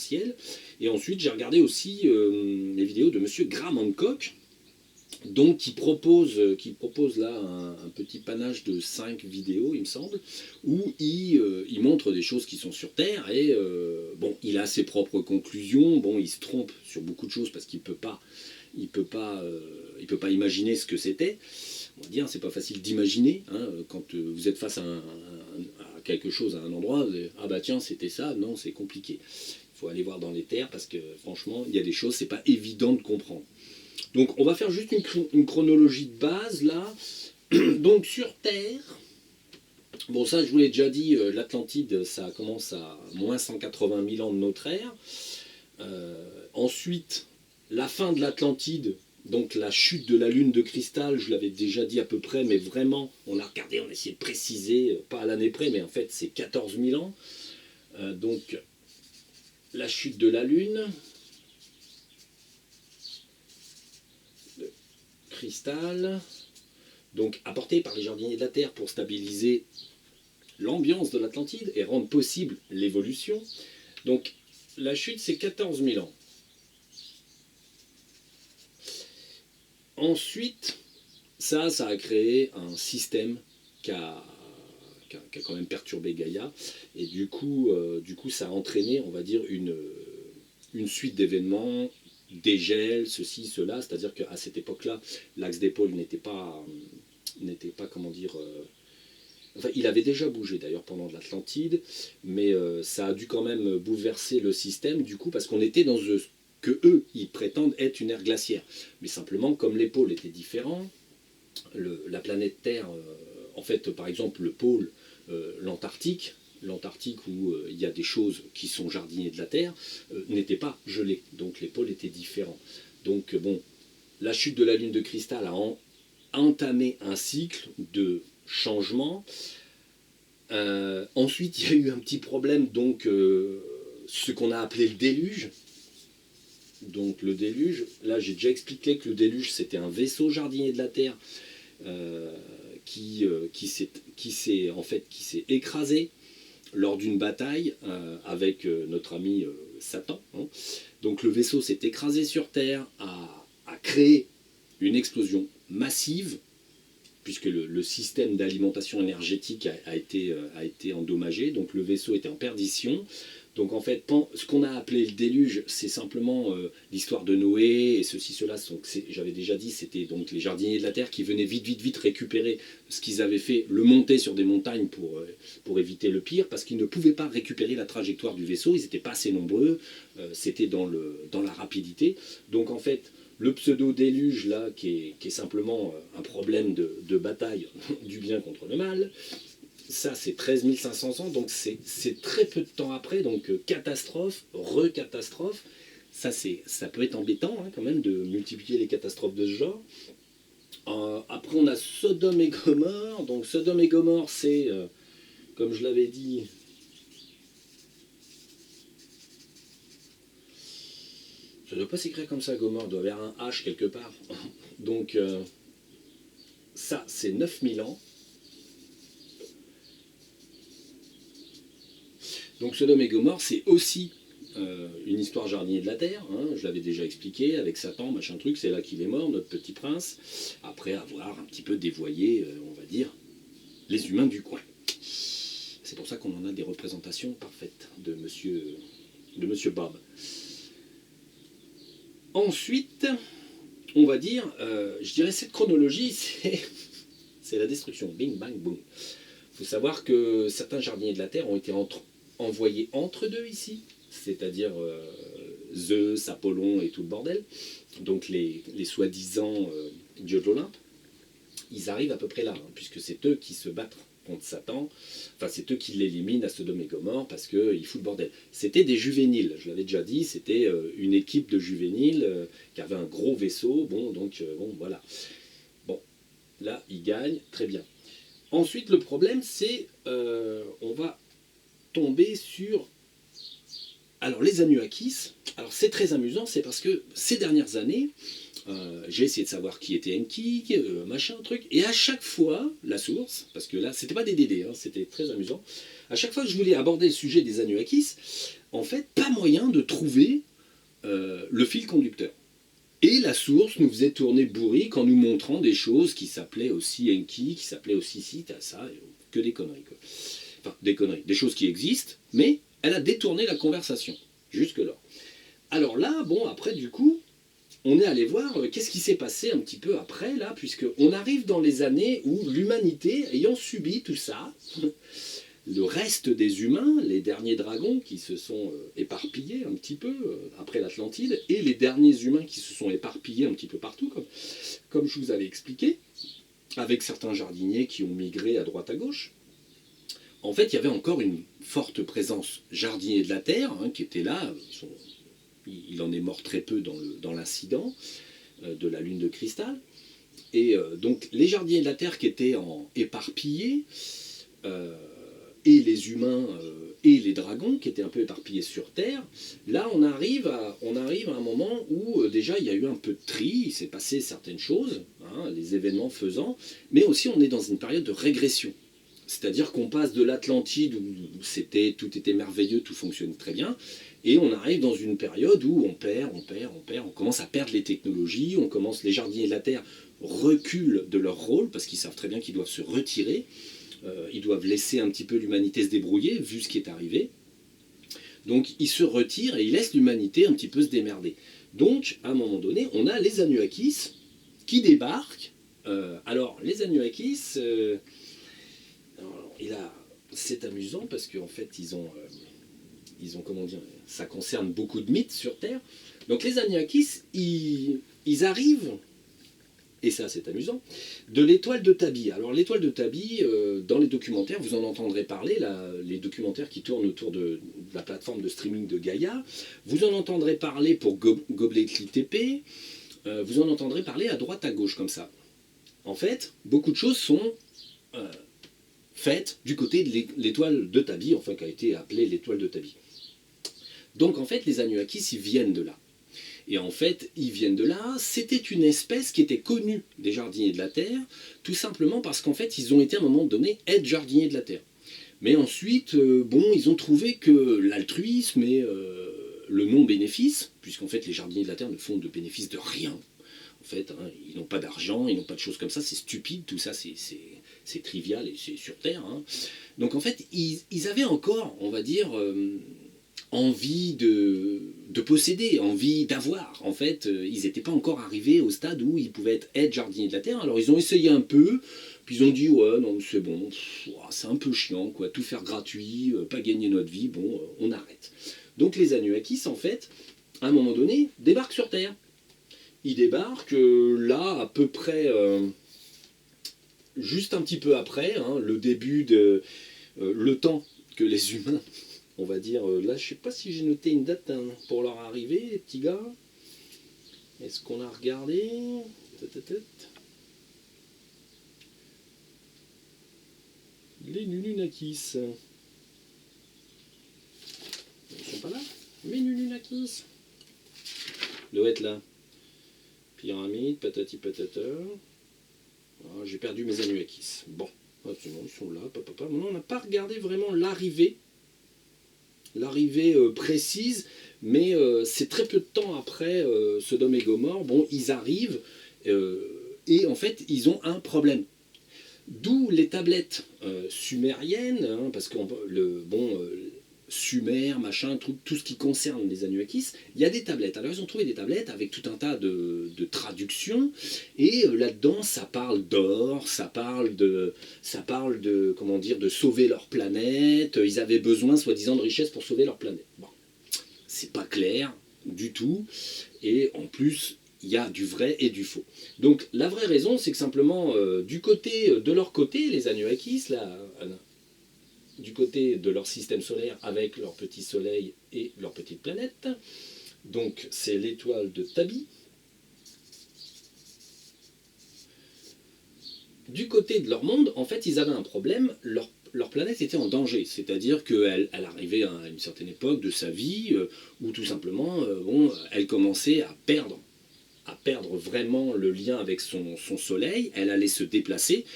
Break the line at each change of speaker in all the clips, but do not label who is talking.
potentiel. Et ensuite, j'ai regardé aussi les vidéos de monsieur Graham Hancock, donc qui propose là un petit panache de 5 vidéos, il me semble, où il montre des choses qui sont sur Terre, et bon, il a ses propres conclusions, bon, il se trompe sur beaucoup de choses parce qu'il peut pas imaginer ce que c'était. On va dire, c'est pas facile d'imaginer, hein, quand vous êtes face à quelque chose, à un endroit, vous avez, ah bah tiens, c'était ça, non, c'est compliqué. Il faut aller voir dans les terres parce que franchement, il y a des choses, c'est pas évident de comprendre. Donc on va faire juste une chronologie de base là. Donc sur Terre, bon ça je vous l'ai déjà dit, l'Atlantide ça commence à moins 180 000 ans de notre ère. Ensuite, la fin de l'Atlantide, donc la chute de la lune de cristal, je l'avais déjà dit à peu près, mais vraiment on a regardé, on a essayé de préciser, pas à l'année près, mais en fait c'est 14 000 ans. Donc la chute de la lune, cristal, donc apporté par les jardiniers de la Terre pour stabiliser l'ambiance de l'Atlantide et rendre possible l'évolution. Donc la chute, c'est 14 000 ans. Ensuite, ça a créé un système qui a quand même perturbé Gaïa, et du coup ça a entraîné, on va dire, une suite d'événements, des gels, ceci, cela, c'est-à-dire qu'à cette époque-là, l'axe des pôles n'était pas, comment dire, enfin, il avait déjà bougé d'ailleurs pendant l'Atlantide, mais ça a dû quand même bouleverser le système, du coup, parce qu'on était dans ce que eux, ils prétendent être une ère glaciaire. Mais simplement, comme les pôles étaient différents, la planète Terre, en fait, par exemple, le pôle, l'Antarctique où il y a des choses qui sont jardiniers de la Terre, n'était pas gelé. Donc les pôles étaient différents. Donc bon, la chute de la lune de cristal a entamé un cycle de changement. Ensuite, il y a eu un petit problème, donc ce qu'on a appelé le déluge. Donc le déluge, là j'ai déjà expliqué que le déluge c'était un vaisseau jardinier de la Terre qui s'est écrasé lors d'une bataille avec notre ami Satan. Hein. Donc le vaisseau s'est écrasé sur Terre, a créé une explosion massive, puisque le système d'alimentation énergétique a été endommagé, donc le vaisseau était en perdition. Donc en fait, ce qu'on a appelé le déluge, c'est simplement l'histoire de Noé et ceci, cela. J'avais déjà dit, c'était donc les jardiniers de la Terre qui venaient vite récupérer ce qu'ils avaient fait, le monter sur des montagnes pour éviter le pire, parce qu'ils ne pouvaient pas récupérer la trajectoire du vaisseau, ils n'étaient pas assez nombreux, c'était dans la rapidité. Donc en fait, le pseudo-déluge là, qui est simplement un problème de bataille du bien contre le mal, ça c'est 13 500 ans, donc c'est très peu de temps après, donc catastrophe, recatastrophe. Ça peut être embêtant hein, quand même de multiplier les catastrophes de ce genre. Après on a Sodome et Gomorrhe, donc Sodome et Gomorrhe c'est, comme je l'avais dit, ça ne doit pas s'écrire comme ça Gomorrhe, il doit y avoir un H quelque part. Donc ça c'est 9000 ans. Donc Sodome et Gomorrhe, c'est aussi une histoire jardinier de la Terre, hein, je l'avais déjà expliqué, avec Satan, machin truc, c'est là qu'il est mort, notre petit prince, après avoir un petit peu dévoyé, on va dire, les humains du coin. C'est pour ça qu'on en a des représentations parfaites de Monsieur Bob. Ensuite, on va dire, je dirais cette chronologie, c'est la destruction, bing, bang, boom. Il faut savoir que certains jardiniers de la Terre ont été envoyés entre deux ici, c'est-à-dire Zeus, Apollon et tout le bordel, donc les soi-disant dieux de l'Olympe, ils arrivent à peu près là, hein, puisque c'est eux qui se battent contre Satan, enfin c'est eux qui l'éliminent à Sodome et Gomorrhe parce qu'ils foutent le bordel. C'était des juvéniles, je l'avais déjà dit, c'était une équipe de juvéniles qui avait un gros vaisseau, bon donc bon voilà. Bon, là ils gagnent, très bien. Ensuite le problème c'est, on va tomber sur, alors les Anunnakis. Alors c'est très amusant, c'est parce que ces dernières années, j'ai essayé de savoir qui était Enki, machin, truc, et à chaque fois, la source, parce que là, c'était pas des DD, hein, c'était très amusant, à chaque fois que je voulais aborder le sujet des Anunnakis, en fait, pas moyen de trouver le fil conducteur. Et la source nous faisait tourner bourrique en nous montrant des choses qui s'appelaient aussi Enki, qui s'appelaient aussi ci, ça, que des conneries, quoi. Enfin, des conneries, des choses qui existent, mais elle a détourné la conversation, jusque-là. Alors là, bon, après, du coup, on est allé voir qu'est-ce qui s'est passé un petit peu après, là, puisqu'on arrive dans les années où l'humanité, ayant subi tout ça, le reste des humains, les derniers dragons qui se sont éparpillés un petit peu après l'Atlantide, et les derniers humains qui se sont éparpillés un petit peu partout, comme je vous avais expliqué, avec certains jardiniers qui ont migré à droite à gauche. En fait, il y avait encore une forte présence jardinier de la Terre, hein, qui était là. Il en est mort très peu dans l'incident de la Lune de cristal. Et donc, les jardiniers de la Terre qui étaient éparpillés, et les humains et les dragons qui étaient un peu éparpillés sur Terre, là on arrive à un moment où déjà il y a eu un peu de tri, il s'est passé certaines choses, hein, les événements faisant, mais aussi on est dans une période de régression. C'est-à-dire qu'on passe de l'Atlantide où tout était merveilleux, tout fonctionnait très bien, et on arrive dans une période où on perd, on commence à perdre les technologies, les jardiniers de la Terre reculent de leur rôle parce qu'ils savent très bien qu'ils doivent se retirer. Ils doivent laisser un petit peu l'humanité se débrouiller, vu ce qui est arrivé. Donc ils se retirent et ils laissent l'humanité un petit peu se démerder. Donc, à un moment donné, on a les Anunnakis qui débarquent. Alors, les Anunnakis, c'est amusant parce qu'en fait, ils ont comment dire, ça concerne beaucoup de mythes sur Terre. Donc les Anunnakis, ils arrivent, et ça c'est amusant, de l'étoile de Tabi. Alors l'étoile de Tabi, dans les documentaires, vous en entendrez parler, les documentaires qui tournent autour de la plateforme de streaming de Gaïa, vous en entendrez parler pour Gobletly TP, vous en entendrez parler à droite à gauche comme ça. En fait, beaucoup de choses sont faites du côté de l'étoile de Tabi, enfin qui a été appelée l'étoile de Tabi. Donc en fait, les Anunnakis, ils viennent de là. Et en fait, ils viennent de là. C'était une espèce qui était connue des jardiniers de la Terre, tout simplement parce qu'en fait, ils ont été à un moment donné être jardiniers de la Terre. Mais ensuite, ils ont trouvé que l'altruisme et le non-bénéfice, puisqu'en fait, les jardiniers de la Terre ne font de bénéfice de rien. En fait, hein, ils n'ont pas d'argent, ils n'ont pas de choses comme ça, c'est stupide, tout ça, c'est trivial et c'est sur Terre. Hein. Donc en fait, ils avaient encore, on va dire, envie de posséder, envie d'avoir. En fait, ils n'étaient pas encore arrivés au stade où ils pouvaient être jardiniers de la Terre. Alors ils ont essayé un peu, puis ils ont dit ouais non c'est bon, c'est un peu chiant quoi, tout faire gratuit, pas gagner notre vie, bon on arrête. Donc les Anunnakis en fait, à un moment donné, débarquent sur Terre. Ils débarquent là à peu près juste un petit peu après, hein, le début de le temps que les humains, on va dire, là je sais pas si j'ai noté une date hein, pour leur arrivée, les petits gars. Est-ce qu'on a regardé? Les Nununakis. Ils sont pas là? Les Nununakis. Doit être là. Pyramide, patati patata. Ah, j'ai perdu mes Anunnakis. Bon, ah, sinon, ils sont là, papa. Maintenant, on n'a pas regardé vraiment l'arrivée précise, mais c'est très peu de temps après Sodome et Gomorrhe. Bon, ils arrivent et en fait, ils ont un problème. D'où les tablettes sumériennes, hein, parce que Sumer, machin, tout ce qui concerne les Anunnakis, il y a des tablettes. Alors ils ont trouvé des tablettes avec tout un tas de traductions, et là-dedans ça parle d'or, ça parle de comment dire, de sauver leur planète. Ils avaient besoin, soi-disant, de richesses pour sauver leur planète. Bon, c'est pas clair du tout, et en plus il y a du vrai et du faux. Donc la vraie raison, c'est que simplement de leur côté, les Anunnakis, du côté de leur système solaire avec leur petit soleil et leur petite planète. Donc c'est l'étoile de Tabi. Du côté de leur monde, en fait, ils avaient un problème, leur planète était en danger, c'est-à-dire qu'elle arrivait à une certaine époque de sa vie où tout simplement, elle commençait à perdre vraiment le lien avec son soleil, elle allait se déplacer.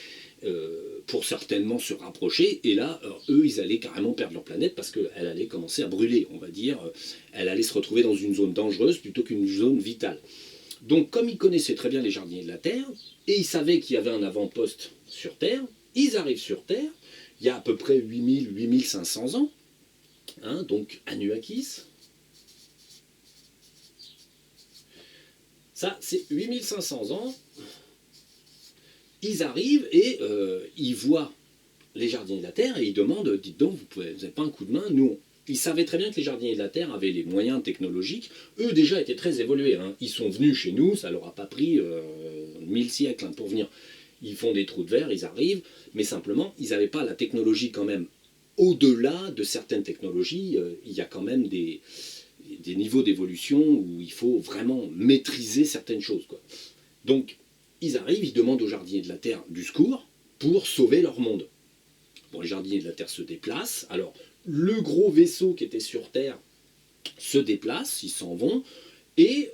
pour certainement se rapprocher, et là, eux, ils allaient carrément perdre leur planète parce qu'elle allait commencer à brûler, on va dire. Elle allait se retrouver dans une zone dangereuse plutôt qu'une zone vitale. Donc, comme ils connaissaient très bien les jardiniers de la Terre, et ils savaient qu'il y avait un avant-poste sur Terre, ils arrivent sur Terre, il y a à peu près 8500 ans, hein, donc Anuakis. Ça, c'est 8500 ans. Ils arrivent et ils voient les jardiniers de la Terre et ils demandent, dites donc, vous n'avez pas un coup de main? Nous, ils savaient très bien que les jardiniers de la Terre avaient les moyens technologiques. Eux, déjà, étaient très évolués. Hein. Ils sont venus chez nous, ça leur a pas pris 1000 siècles hein, pour venir. Ils font des trous de verre, ils arrivent, mais simplement, ils n'avaient pas la technologie quand même. Au-delà de certaines technologies, il y a quand même des niveaux d'évolution où il faut vraiment maîtriser certaines choses, quoi. Donc, ils arrivent, ils demandent aux jardiniers de la Terre du secours pour sauver leur monde. Bon, les jardiniers de la Terre se déplacent. Alors, le gros vaisseau qui était sur Terre se déplace, ils s'en vont, et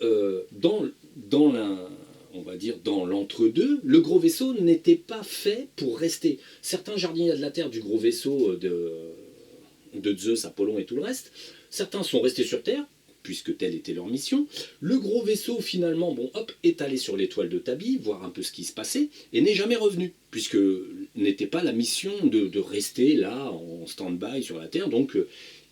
on va dire dans l'entre-deux, le gros vaisseau n'était pas fait pour rester. Certains jardiniers de la Terre du gros vaisseau de Zeus, Apollon et tout le reste, certains sont restés sur Terre, puisque telle était leur mission. Le gros vaisseau, finalement, bon, hop, est allé sur l'étoile de Tabi, voir un peu ce qui se passait, et n'est jamais revenu, puisque n'était pas la mission de rester là, en stand-by sur la Terre. Donc,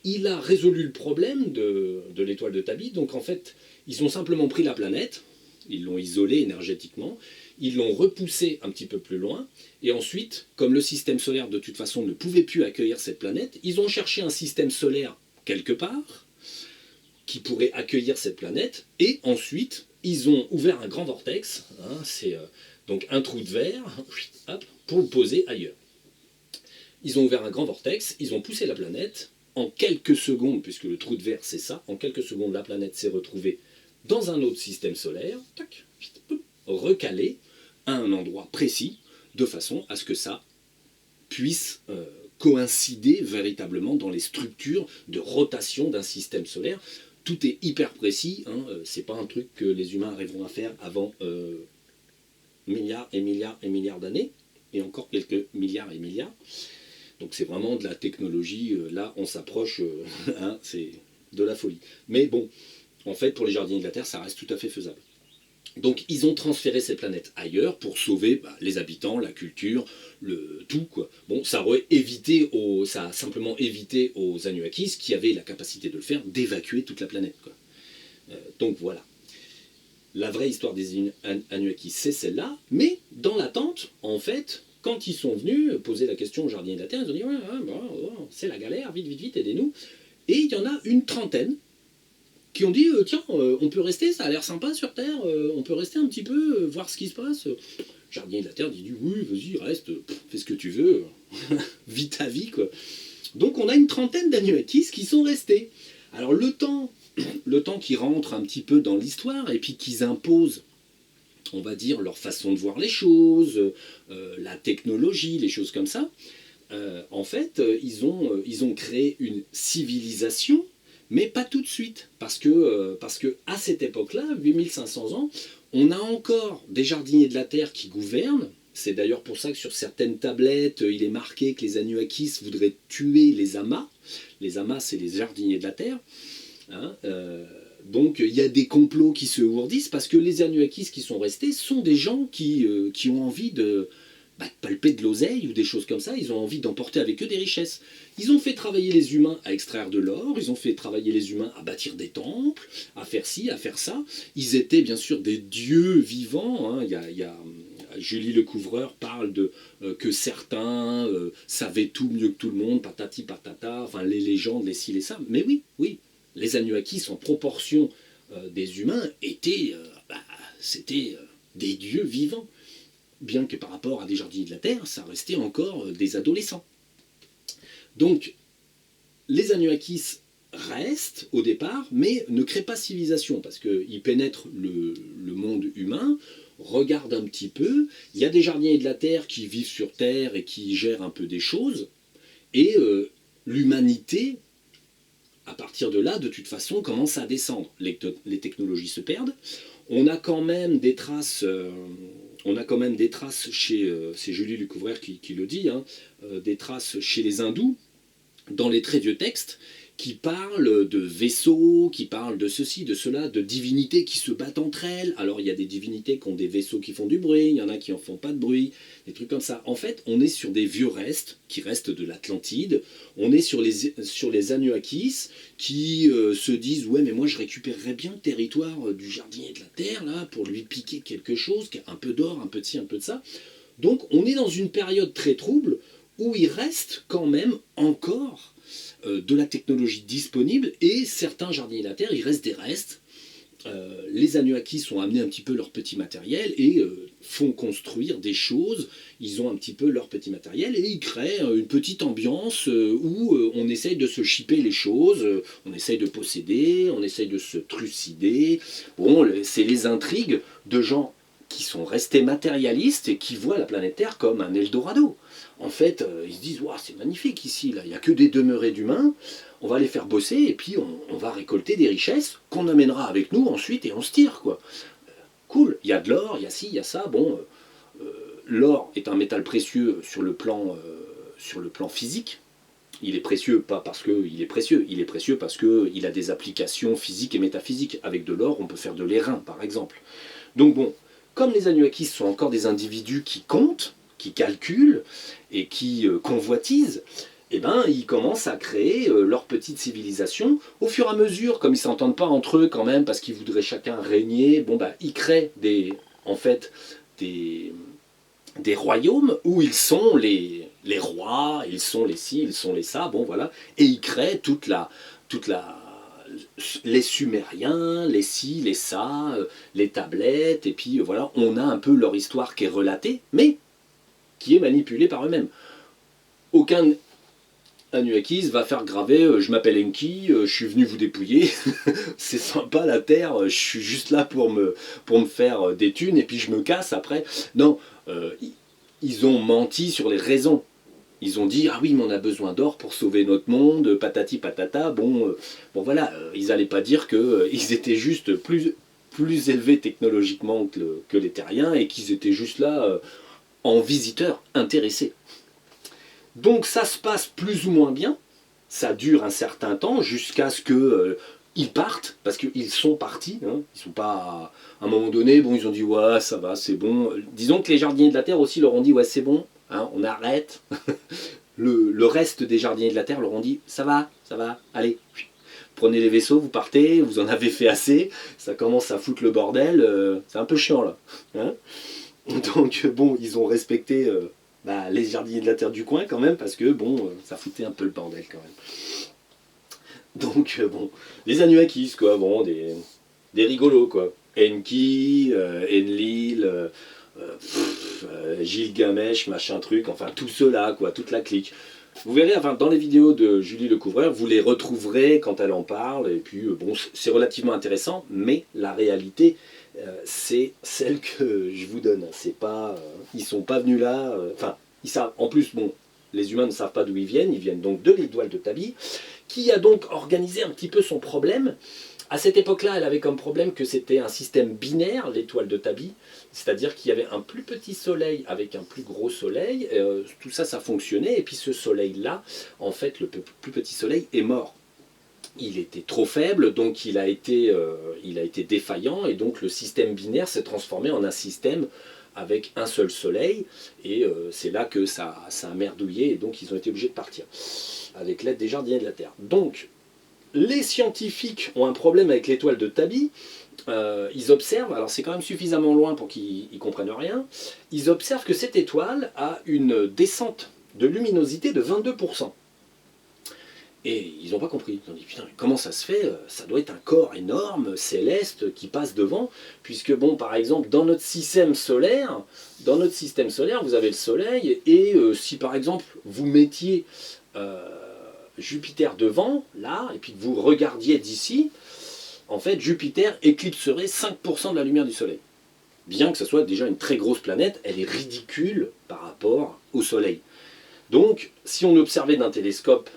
il a résolu le problème de l'étoile de Tabi. Donc, en fait, ils ont simplement pris la planète, ils l'ont isolée énergétiquement, ils l'ont repoussée un petit peu plus loin, et ensuite, comme le système solaire, de toute façon, ne pouvait plus accueillir cette planète, ils ont cherché un système solaire quelque part, qui pourrait accueillir cette planète, et ensuite, ils ont ouvert un grand vortex, hein, c'est donc un trou de verre, hop, pour le poser ailleurs. Ils ont ouvert un grand vortex, ils ont poussé la planète, en quelques secondes, puisque le trou de verre c'est ça, en quelques secondes la planète s'est retrouvée dans un autre système solaire, tac, recalée à un endroit précis, de façon à ce que ça puisse coïncider véritablement dans les structures de rotation d'un système solaire. Tout est hyper précis, hein, c'est pas un truc que les humains arriveront à faire avant milliards et milliards et milliards d'années, et encore quelques milliards et milliards. Donc c'est vraiment de la technologie, là on s'approche, hein, c'est de la folie. Mais bon, en fait pour les jardiniers de la Terre ça reste tout à fait faisable. Donc ils ont transféré cette planète ailleurs pour sauver les habitants, la culture, le tout quoi. Bon, ça a simplement évité aux Anuakis qui avaient la capacité de le faire d'évacuer toute la planète quoi. Donc voilà. La vraie histoire des Anuakis c'est celle-là, mais dans l'attente, en fait, quand ils sont venus poser la question aux jardiniers de la Terre, ils ont dit ouais, c'est la galère, vite, vite, vite, aidez-nous. Et il y en a une trentaine qui ont dit tiens, on peut rester, ça a l'air sympa sur Terre, on peut rester un petit peu, voir ce qui se passe. Le jardinier de la Terre dit oui, vas-y, reste, fais ce que tu veux, vis ta vie, quoi. Donc on a une trentaine d'Anuakis qui sont restés. Alors le temps qu'ils rentrent un petit peu dans l'histoire et puis qu'ils imposent, on va dire, leur façon de voir les choses, la technologie, les choses comme ça, en fait, ils ont créé une civilisation, mais pas tout de suite, parce que à cette époque-là, 8500 ans, on a encore des jardiniers de la Terre qui gouvernent. C'est d'ailleurs pour ça que sur certaines tablettes, il est marqué que les Anuakis voudraient tuer les Amas. Les Amas, c'est les jardiniers de la Terre. Hein, donc il y a des complots qui se ourdissent parce que les Anuakis qui sont restés sont des gens qui ont envie de palper de l'oseille ou des choses comme ça, ils ont envie d'emporter avec eux des richesses. Ils ont fait travailler les humains à extraire de l'or, ils ont fait travailler les humains à bâtir des temples, à faire ci, à faire ça. Ils étaient bien sûr des dieux vivants, hein. Julie Lecouvreur parle de que certains savaient tout mieux que tout le monde, patati patata, enfin les légendes, les ci, les ça. Mais oui, les Anuakis en proportion des humains c'était des dieux vivants. Bien que par rapport à des jardiniers de la Terre, ça restait encore des adolescents. Donc, les Anuakis restent au départ, mais ne créent pas civilisation, parce qu'ils pénètrent le monde humain, regardent un petit peu, il y a des jardiniers de la Terre qui vivent sur Terre et qui gèrent un peu des choses, et l'humanité à partir de là, de toute façon, commence à descendre. Les technologies se perdent. On a quand même des traces, chez, c'est Julie Lecouvreur qui le dit, hein, des traces chez les hindous, dans les très vieux textes, qui parlent de vaisseaux, qui parlent de ceci, de cela, de divinités qui se battent entre elles. Alors il y a des divinités qui ont des vaisseaux qui font du bruit, il y en a qui en font pas de bruit, des trucs comme ça. En fait, on est sur des vieux restes, qui restent de l'Atlantide, on est sur les Anunnakis, qui se disent « Ouais, mais moi je récupérerais bien le territoire du jardinier de la Terre, là, pour lui piquer quelque chose, un peu d'or, un peu de ci, un peu de ça. » Donc on est dans une période très trouble, où il reste quand même encore de la technologie disponible, et certains jardiniers de la Terre, il reste des restes. Les Anunnakis ont amené un petit peu leur petit matériel et font construire des choses, ils ont un petit peu leur petit matériel et ils créent une petite ambiance où on essaye de se chipper les choses, on essaye de posséder, on essaye de se trucider. Bon, c'est les intrigues de gens qui sont restés matérialistes et qui voient la planète Terre comme un Eldorado. En fait, ils se disent wow, « c'est magnifique ici, là. Il n'y a que des demeurés d'humains, on va les faire bosser et puis on va récolter des richesses qu'on amènera avec nous ensuite et on se tire, quoi. Cool, il y a de l'or, il y a ci, il y a ça. Bon, l'or est un métal précieux sur le plan physique. Il est précieux pas parce qu'il est précieux parce qu'il a des applications physiques et métaphysiques. Avec de l'or, on peut faire de l'airain, par exemple. Donc bon, comme les Anunnakis sont encore des individus qui comptent, qui calculent et qui convoitisent, eh ben, ils commencent à créer leur petite civilisation. Au fur et à mesure, comme ils ne s'entendent pas entre eux quand même, parce qu'ils voudraient chacun régner, bon, bah, ils créent des royaumes où ils sont les rois, ils sont les ci, ils sont les ça, bon voilà, et ils créent les Sumériens, les ci, les ça, les tablettes, et puis voilà, on a un peu leur histoire qui est relatée, mais qui est manipulée par eux-mêmes. Aucun Anunnakis va faire graver je m'appelle Enki, je suis venu vous dépouiller, c'est sympa la Terre, je suis juste là pour me faire des thunes et puis je me casse après. Non, ils ont menti sur les raisons. Ils ont dit ah oui mais on a besoin d'or pour sauver notre monde, patati patata. Bon voilà, ils n'allaient pas dire qu'ils étaient juste plus élevés technologiquement que les terriens et qu'ils étaient juste là en visiteurs intéressés. Donc ça se passe plus ou moins bien, ça dure un certain temps jusqu'à ce qu'ils partent, parce qu'ils sont partis, hein. Ils sont pas à un moment donné, bon ils ont dit ouais ça va, c'est bon. Disons que les jardiniers de la Terre aussi leur ont dit ouais c'est bon, hein, on arrête. le reste des jardiniers de la Terre leur ont dit ça va, allez, prenez les vaisseaux, vous partez, vous en avez fait assez, ça commence à foutre le bordel, c'est un peu chiant là. Hein. Donc bon, ils ont respecté les jardiniers de la Terre du coin quand même, parce que bon, ça foutait un peu le bordel quand même. Donc bon, les Anunnakis quoi, bon, des rigolos quoi. Enki, Enlil, Gilgamesh, machin truc, enfin tous ceux-là quoi, toute la clique. Vous verrez, enfin, dans les vidéos de Julie Lecouvreur, vous les retrouverez quand elle en parle, et puis bon, c'est relativement intéressant, mais la réalité, c'est celle que je vous donne. C'est pas, ils sont pas venus là, enfin, ils savent, en plus, bon, les humains ne savent pas d'où ils viennent donc de l'étoile de Tabi, qui a donc organisé un petit peu son problème. À cette époque-là, elle avait comme problème que c'était un système binaire, l'étoile de Tabi, c'est-à-dire qu'il y avait un plus petit soleil avec un plus gros soleil, tout ça, ça fonctionnait, et puis ce soleil-là, en fait, le plus petit soleil est mort. Il était trop faible, donc il a été défaillant, et donc le système binaire s'est transformé en un système avec un seul soleil, et c'est là que ça a merdouillé, et donc ils ont été obligés de partir, avec l'aide des jardiniers de la Terre. Donc, les scientifiques ont un problème avec l'étoile de Tabi, ils observent, alors c'est quand même suffisamment loin pour qu'ils ne comprennent rien, ils observent que cette étoile a une descente de luminosité de 22%. Et ils n'ont pas compris. Ils ont dit, putain, comment ça se fait? Ça doit être un corps énorme, céleste, qui passe devant, puisque, bon, par exemple, dans notre système solaire, vous avez le Soleil, et si, par exemple, vous mettiez Jupiter devant, là, et puis que vous regardiez d'ici, en fait, Jupiter éclipserait 5% de la lumière du Soleil. Bien que ce soit déjà une très grosse planète, elle est ridicule par rapport au Soleil. Donc, si on observait d'un télescope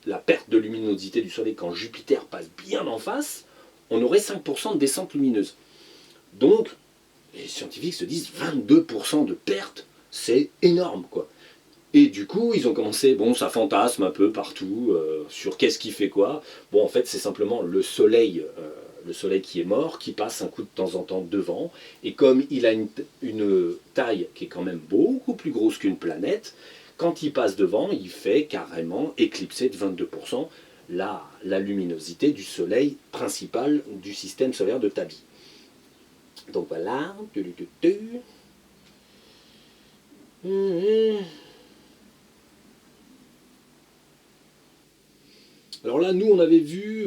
la perte de luminosité du Soleil quand Jupiter passe bien en face, on aurait 5% de descente lumineuse. Donc, les scientifiques se disent 22% de perte, c'est énorme, quoi. Et du coup, ils ont commencé, bon, ça fantasme un peu partout sur qu'est-ce qui fait quoi. Bon, en fait, c'est simplement le Soleil qui est mort, qui passe un coup de temps en temps devant. Et comme il a une taille qui est quand même beaucoup plus grosse qu'une planète, quand il passe devant, il fait carrément éclipser de 22% la luminosité du Soleil principal du système solaire de Tabi. Donc voilà. Alors là, nous, on avait vu,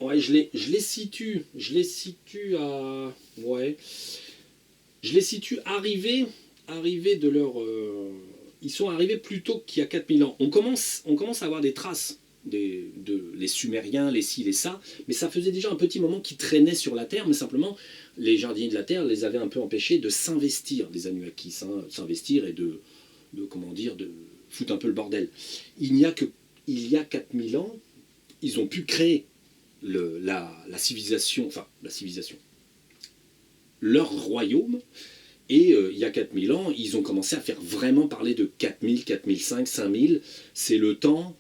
ouais, je les situe à, ouais, je les situe arrivés de leur, ils sont arrivés plus tôt qu'il y a 4000 ans. On commence à avoir des traces les Sumériens, les ci, les ça, mais ça faisait déjà un petit moment qu'ils traînaient sur la Terre, mais simplement, les jardiniers de la Terre les avaient un peu empêchés de s'investir, les Anunnakis, hein, s'investir et comment dire, de foutre un peu le bordel. Il y a 4000 ans, ils ont pu créer la civilisation, leur royaume, et il y a 4000 ans, ils ont commencé à faire vraiment parler de 4000, 4005, 5000. C'est le temps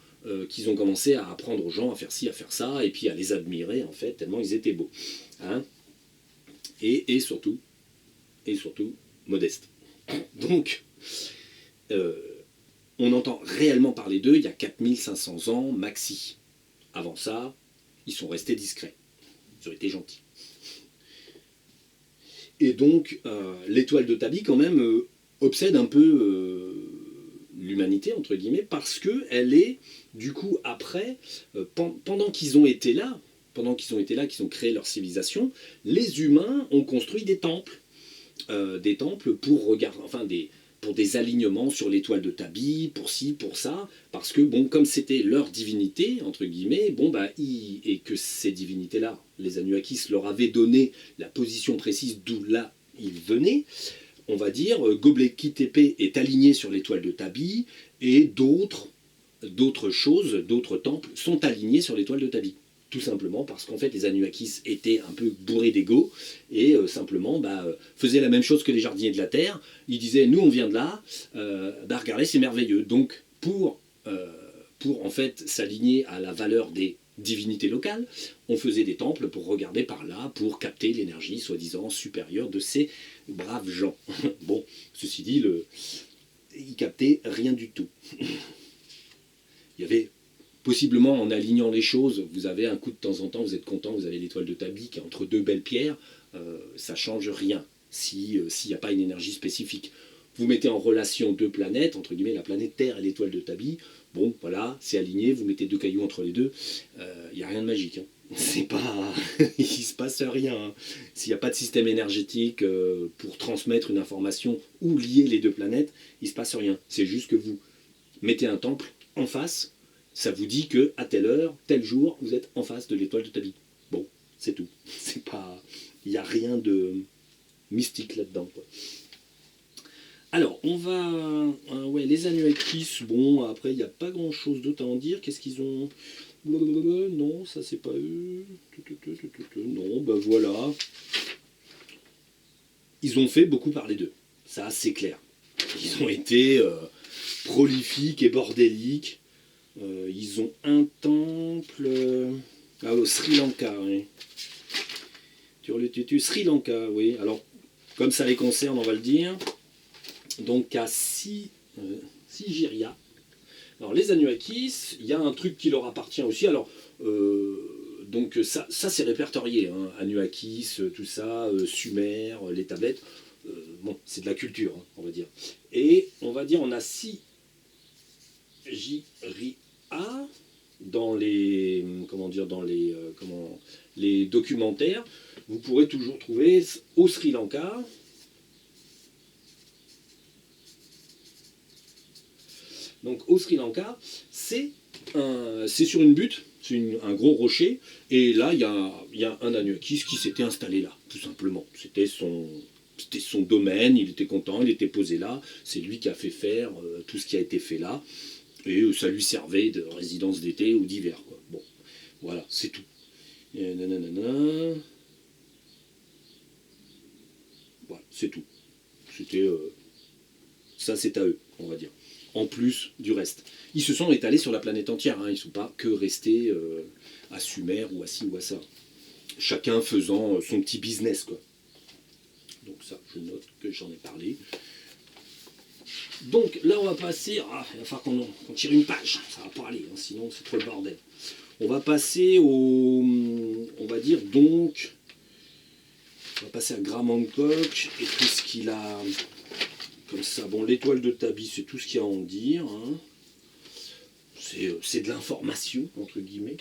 qu'ils ont commencé à apprendre aux gens à faire ci, à faire ça, et puis à les admirer, en fait, tellement ils étaient beaux. Hein, et surtout, modestes. Donc, on entend réellement parler d'eux il y a 4500 ans, maxi. Avant ça, ils sont restés discrets. Ils ont été gentils. Et donc, l'étoile de Tabi, quand même, obsède un peu l'humanité, entre guillemets, parce qu'elle est, du coup, après, pendant qu'ils ont été là, qu'ils ont créé leur civilisation, les humains ont construit des temples pour regarder, pour des alignements sur l'étoile de Tabi, pour ci, pour ça, parce que, bon, comme c'était leur divinité, entre guillemets, bon, bah, et que ces divinités-là, les Anunnakis, leur avaient donné la position précise d'où là ils venaient, on va dire, Göbekli Tepe est aligné sur l'étoile de Tabi, et d'autres temples sont alignés sur l'étoile de Tabi. Tout simplement parce qu'en fait les Anunnakis étaient un peu bourrés d'ego et simplement faisaient la même chose que les jardiniers de la Terre. Ils disaient nous on vient de là, regardez c'est merveilleux. Donc pour en fait s'aligner à la valeur des divinités locales, on faisait des temples pour regarder par là, pour capter l'énergie soi-disant supérieure de ces braves gens. Bon, ceci dit, ils captaient rien du tout. Il y avait possiblement en alignant les choses, vous avez un coup de temps en temps, vous êtes content, vous avez l'étoile de Tabi qui est entre deux belles pierres, ça ne change rien s'il n'y a pas une énergie spécifique. Vous mettez en relation deux planètes, entre guillemets la planète Terre et l'étoile de Tabi, bon voilà, c'est aligné, vous mettez deux cailloux entre les deux, il n'y a rien de magique. Hein. C'est pas, il se passe rien. Hein. S'il n'y a pas de système énergétique pour transmettre une information ou lier les deux planètes, il ne se passe rien. C'est juste que vous mettez un temple en face, ça vous dit que à telle heure, tel jour, vous êtes en face de l'étoile de Tabi. Bon, c'est tout. C'est pas, il n'y a rien de mystique là-dedans, quoi. Alors, on va, ouais, les Anunnakis. Bon, après, il n'y a pas grand-chose d'autre à en dire. Qu'est-ce qu'ils ont? Non, ça c'est pas eux. Non, bah voilà. Ils ont fait beaucoup parler d'eux. Ça, c'est clair. Ils ont été prolifiques et bordéliques. Ils ont un temple au Sri Lanka, oui. Sri Lanka, oui. Alors, comme ça les concerne, on va le dire. Donc à Sigiriya. Alors les Anunnakis, il y a un truc qui leur appartient aussi. Alors, donc ça c'est répertorié. Hein. Anunnakis, tout ça, Sumer, les tablettes. Bon, c'est de la culture, hein, on va dire. Et on va dire, on a Sigiriya dans les les documentaires, vous pourrez toujours trouver au Sri Lanka. Donc au Sri Lanka, c'est sur une butte, c'est un gros rocher, et là il y a un Anunnakis qui s'était installé là, tout simplement. C'était son domaine, il était content, il était posé là, c'est lui qui a fait faire tout ce qui a été fait là. Et ça lui servait de résidence d'été ou d'hiver, quoi. Bon, voilà, c'est tout. Et nanana. Voilà, c'est tout. C'était ça, c'est à eux, on va dire. En plus du reste. Ils se sont étalés sur la planète entière, hein. Ils ne sont pas que restés à Sumer ou à ci ou à ça. Chacun faisant son petit business, quoi. Donc ça, je note que j'en ai parlé. Donc là, on va passer... Ah, il va falloir qu'on tire une page. Ça va pas aller, hein, sinon c'est trop le bordel. On va passer au... On va dire donc... On va passer à Graham Hancock et tout ce qu'il a... Comme ça, bon, l'étoile de Tabi, c'est tout ce qu'il y a à en dire. Hein. C'est de l'information, entre guillemets.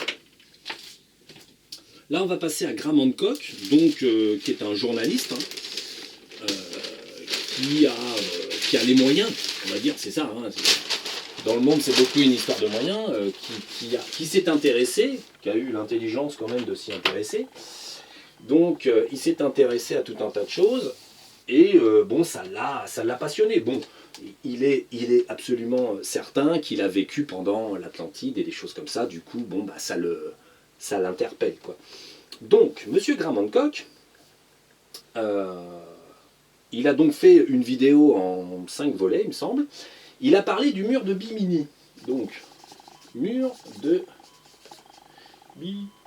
Là, on va passer à Graham Hancock, donc, qui est un journaliste, hein, qui a les moyens, on va dire, c'est ça. Hein, dans le monde, c'est beaucoup une histoire de moyens, qui s'est intéressé, qui a eu l'intelligence quand même de s'y intéresser. Donc, il s'est intéressé à tout un tas de choses. Et bon, ça l'a passionné. Bon, il est absolument certain qu'il a vécu pendant l'Atlantide et des choses comme ça. Du coup, bon, bah, ça l'interpelle, quoi. Donc, Monsieur Graham Hancock, il a donc fait une vidéo en 5 volets, il me semble. Il a parlé du mur de Bimini. Donc, mur de Bimini.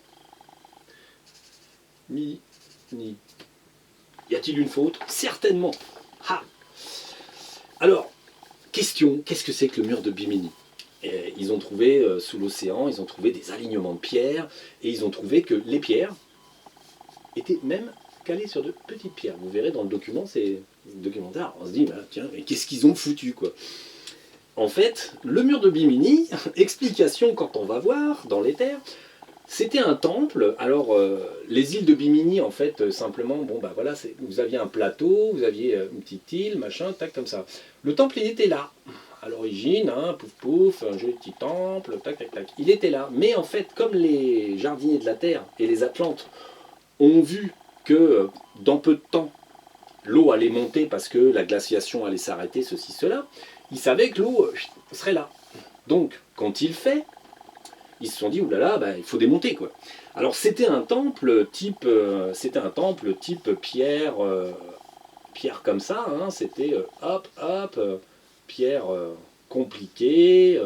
Y a-t-il une faute? Certainement. Ha. Alors, question, qu'est-ce que c'est que le mur de Bimini? Ils ont trouvé, sous l'océan, ils ont trouvé des alignements de pierres, et ils ont trouvé que les pierres étaient même calées sur de petites pierres. Vous verrez dans le document, c'est documentaire, on se dit, bah, tiens, mais qu'est-ce qu'ils ont foutu, quoi? En fait, le mur de Bimini, explication quand on va voir dans les terres, c'était un temple. Alors, les îles de Bimini, en fait, simplement, bon, bah voilà, vous aviez un plateau, vous aviez une petite île, machin, tac, comme ça. Le temple, il était là. À l'origine, hein, pouf pouf, un joli petit temple, tac, tac, tac. Il était là. Mais en fait, comme les jardiniers de la Terre et les Atlantes ont vu que dans peu de temps, l'eau allait monter parce que la glaciation allait s'arrêter, ceci, cela, ils savaient que l'eau serait là. Donc, quand il fait, ils se sont dit, oulala, bah, il faut démonter, quoi. Alors c'était un temple type pierre, pierre comme ça, hein, c'était hop, hop, pierre compliquée,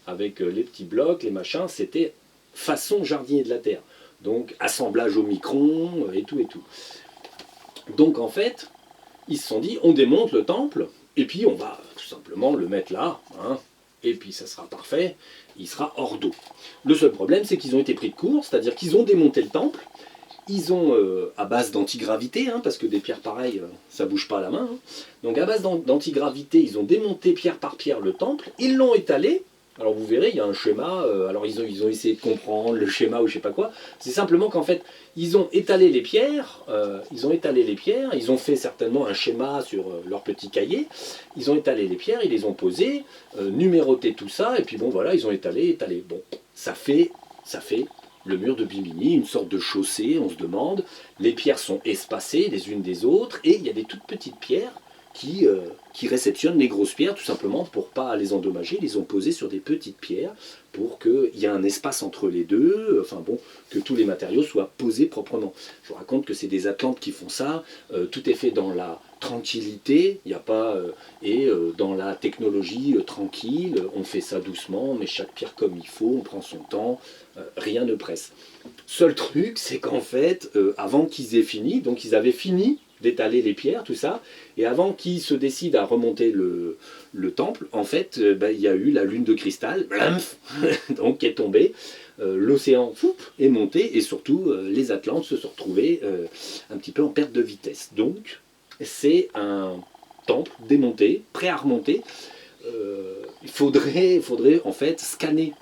avec les petits blocs, les machins, c'était façon jardinier de la Terre. Donc assemblage au micron, et tout et tout. Donc en fait, ils se sont dit, on démonte le temple, et puis on va tout simplement le mettre là, hein, et puis ça sera parfait, il sera hors d'eau. Le seul problème, c'est qu'ils ont été pris de court, c'est-à-dire qu'ils ont démonté le temple, ils ont, à base d'antigravité, hein, parce que des pierres pareilles, ça bouge pas à la main, hein, donc à base d'antigravité, ils ont démonté pierre par pierre le temple, ils l'ont étalé. Alors vous verrez, il y a un schéma, alors ils ont essayé de comprendre le schéma ou je sais pas quoi, c'est simplement qu'en fait, ils ont étalé les pierres, ils ont fait certainement un schéma sur leur petit cahier, ils ont étalé les pierres, ils les ont posées, numéroté tout ça, et puis bon voilà, ils ont étalé. Bon, ça fait le mur de Bimini, une sorte de chaussée, on se demande, les pierres sont espacées les unes des autres, et il y a des toutes petites pierres qui réceptionnent les grosses pierres tout simplement pour ne pas les endommager. Ils les ont posées sur des petites pierres pour qu'il y ait un espace entre les deux, enfin bon, que tous les matériaux soient posés proprement. Je vous raconte que c'est des Atlantes qui font ça, tout est fait dans la tranquillité, il n'y a pas, dans la technologie tranquille, on fait ça doucement, on met chaque pierre comme il faut, on prend son temps, rien ne presse. Seul truc, c'est qu'en fait, avant qu'ils aient fini, donc ils avaient fini d'étaler les pierres, tout ça, et avant qu'ils se décident à remonter le temple, en fait, il y a eu la lune de cristal, donc qui est tombée, l'océan est monté, et surtout, les Atlantes se sont retrouvés un petit peu en perte de vitesse. Donc, c'est un temple démonté, prêt à remonter. Il faudrait en fait scanner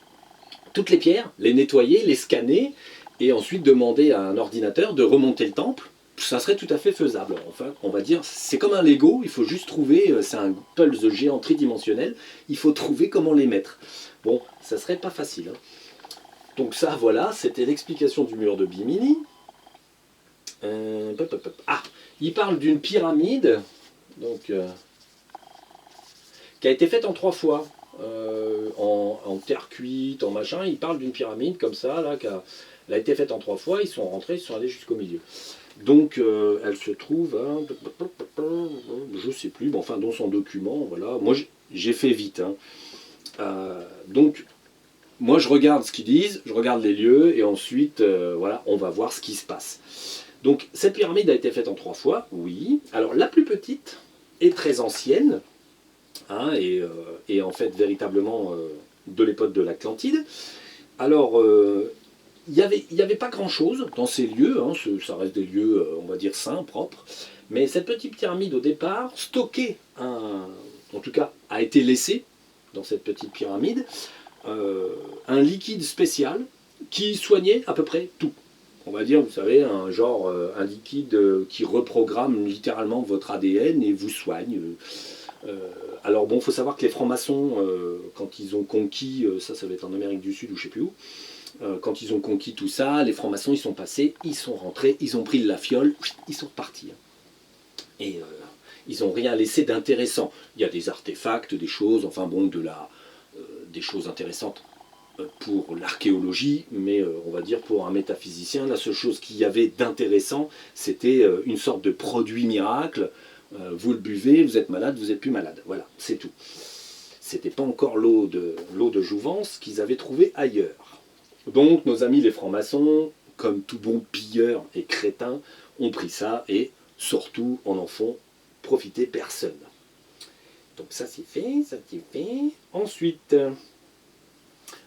toutes les pierres, les nettoyer, les scanner, et ensuite demander à un ordinateur de remonter le temple. Ça serait tout à fait faisable. Enfin, on va dire, c'est comme un Lego, il faut juste trouver, c'est un puzzle géant tridimensionnel, il faut trouver comment les mettre. Bon, ça serait pas facile. Hein. Donc ça, voilà, c'était l'explication du mur de Bimini. Ah, il parle d'une pyramide, donc, qui a été faite en 3 fois. en terre cuite, en machin. Ils parlent d'une pyramide comme ça, là, elle a été faite en 3 fois, ils sont rentrés, ils sont allés jusqu'au milieu. Donc elle se trouve, je sais plus, bon, enfin dans son document, voilà. Moi j'ai fait vite. Hein. Donc moi je regarde ce qu'ils disent, je regarde les lieux et ensuite voilà, on va voir ce qui se passe. Donc cette pyramide a été faite en 3 fois, oui. Alors la plus petite est très ancienne, hein, et en fait véritablement de l'époque de l'Atlantide. Alors il n'y avait pas grand-chose dans ces lieux, hein, ça reste des lieux, on va dire, sains, propres, mais cette petite pyramide, au départ, stockait, en tout cas, a été laissée dans cette petite pyramide, un liquide spécial qui soignait à peu près tout. On va dire, vous savez, un liquide qui reprogramme littéralement votre ADN et vous soigne. Alors bon, il faut savoir que les francs-maçons, quand ils ont conquis, ça va être en Amérique du Sud ou je ne sais plus où, quand ils ont conquis tout ça, les francs-maçons, ils sont passés, ils sont rentrés, ils ont pris la fiole, ils sont repartis. Et ils n'ont rien laissé d'intéressant. Il y a des artefacts, des choses, enfin bon, des choses intéressantes pour l'archéologie, mais on va dire pour un métaphysicien, la seule chose qu'il y avait d'intéressant, c'était une sorte de produit miracle. Vous le buvez, vous êtes malade, vous n'êtes plus malade. Voilà, c'est tout. C'était pas encore l'eau de jouvence qu'ils avaient trouvée ailleurs. Donc nos amis les francs-maçons, comme tout bon pilleur et crétin, ont pris ça et surtout en font profiter personne. Donc ça c'est fait, ça c'est fait. Ensuite,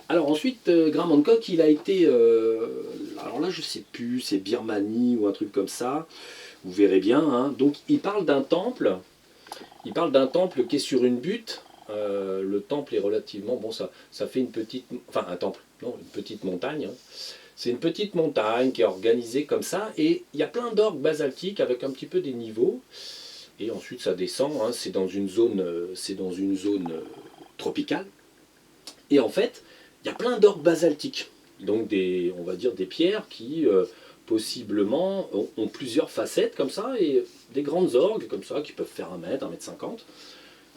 Graham Hancock, il a été, alors là je sais plus, c'est Birmanie ou un truc comme ça, vous verrez bien. Hein. Donc il parle d'un temple qui est sur une butte. Le temple est relativement, bon ça fait une petite, enfin un temple, non, une petite montagne. Hein. C'est une petite montagne qui est organisée comme ça, et il y a plein d'orgues basaltiques avec un petit peu des niveaux, et ensuite ça descend, hein, c'est dans une zone tropicale, et en fait, il y a plein d'orgues basaltiques, donc on va dire des pierres qui possiblement ont plusieurs facettes comme ça, et des grandes orgues comme ça qui peuvent faire 1 mètre, 1,50 m.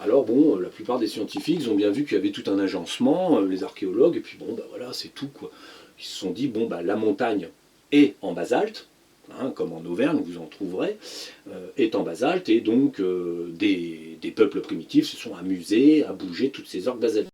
Alors bon, la plupart des scientifiques ont bien vu qu'il y avait tout un agencement, les archéologues, et puis bon, bah voilà, c'est tout quoi. Ils se sont dit, bon, bah la montagne est en basalte, hein, comme en Auvergne, vous en trouverez, est en basalte, et donc des peuples primitifs se sont amusés à bouger toutes ces orgues basaltiques.